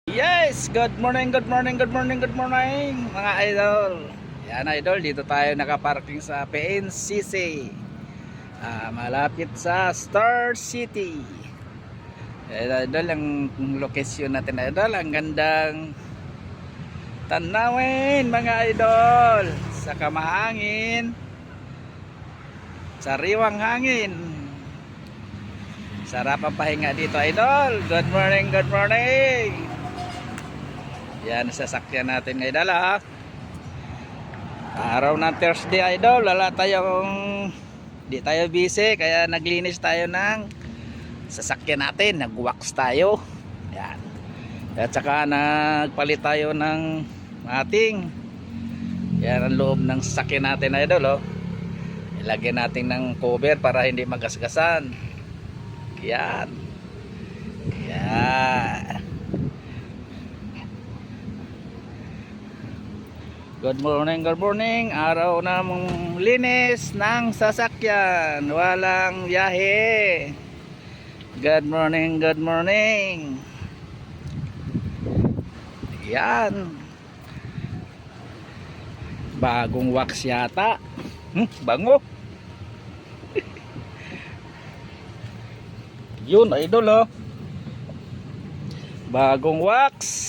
Yes, good morning, good morning, good morning, good morning mga idol. Yan idol, dito tayo nakaparking sa PNCC. Malapit sa Star City. Yan idol, ang location natin idol, ang gandang tanawin mga idol. Sa kamahangin, sariwang hangin. Sarap ang pahinga dito idol. Good morning, good morning. Yan, sasakyan natin ngayon dala. Araw ng Thursday idol, wala tayong di tayo busy, kaya naglinis tayo ng sasakyan natin, nag-wax tayo. Yan. At saka nagpalit tayo ng ating yan ang loob ng sasakyan natin idol oh. Ilagyan natin ng cover para hindi magasgasan. Yan. Yan. Good morning, good morning. Araw na mong linis ng sasakyan. Walang biyahe. Good morning, good morning. Yan. Bagong wax yata. Bango. Yun, idol oh. Bagong wax.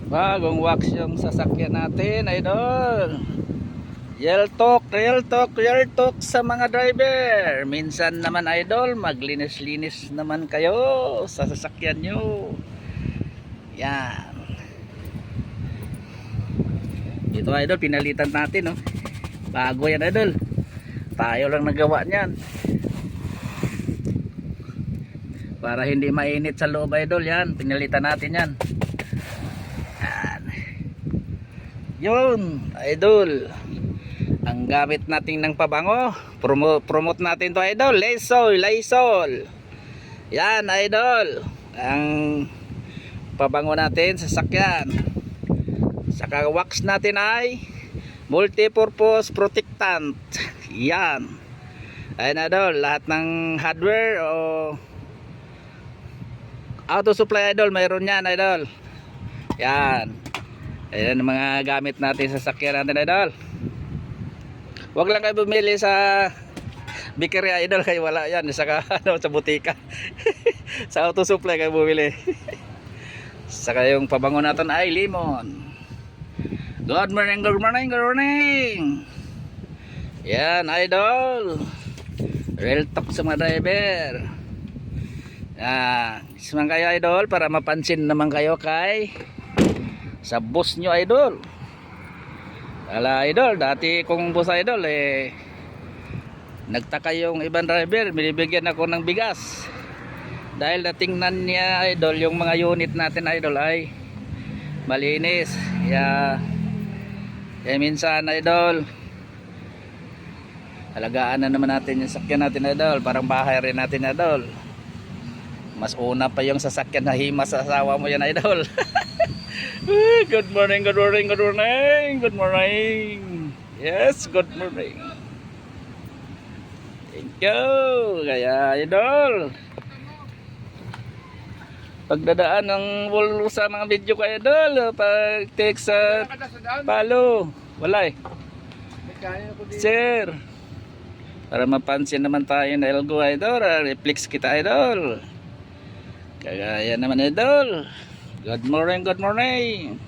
Bagong wax yung sasakyan natin idol. Real talk sa mga driver. Minsan naman idol, maglinis-linis naman kayo sa sasakyan nyo. Yan. Ito idol, pinalitan natin oh. Bago yan idol. Tayo lang nagawa niyan. Para hindi mainit sa loob idol yan. Pinalitan natin yan. Yun, idol. Ang gamit natin ng pabango, promote natin to idol, Lysol. Yan idol. Ang pabango natin sa sasakyan. Saka wax natin ay multipurpose protectant. Yan. Ayun idol, lahat ng hardware o auto supply idol, mayroon yan idol. Yan. Ayan ang mga gamit natin sa sasakyan natin idol. Huwag lang kayo bumili sa bakery idol, kayo wala yan saka sa butika. Sa auto supply kayo bumili. Saka yung pabango natin ay lemon. Good morning, good morning, good morning. Yan idol. Real talk sa mga driver. Isman kayo idol para mapansin naman kayo kay sa boss nyo idol. Ala idol, dati kong boss idol nagtaka yung ibang driver, binibigyan ako ng bigas dahil natingnan niya idol yung mga unit natin idol ay malinis. Minsan idol, alagaan na naman natin yung sasakyan natin idol, parang bahay rin natin idol. Mas una pa yung sasakyan na himas sa asawa mo yan idol. Good morning, good morning, good morning, good morning. Yes, good morning. Thank you. Kaya idol, pagdadaan ng wall sa mga video ko idol, pag text sa follow, wala share para mapansin naman tayo na elgo idol, reflex kita idol. Kaya naman idol. Good morning, good morning.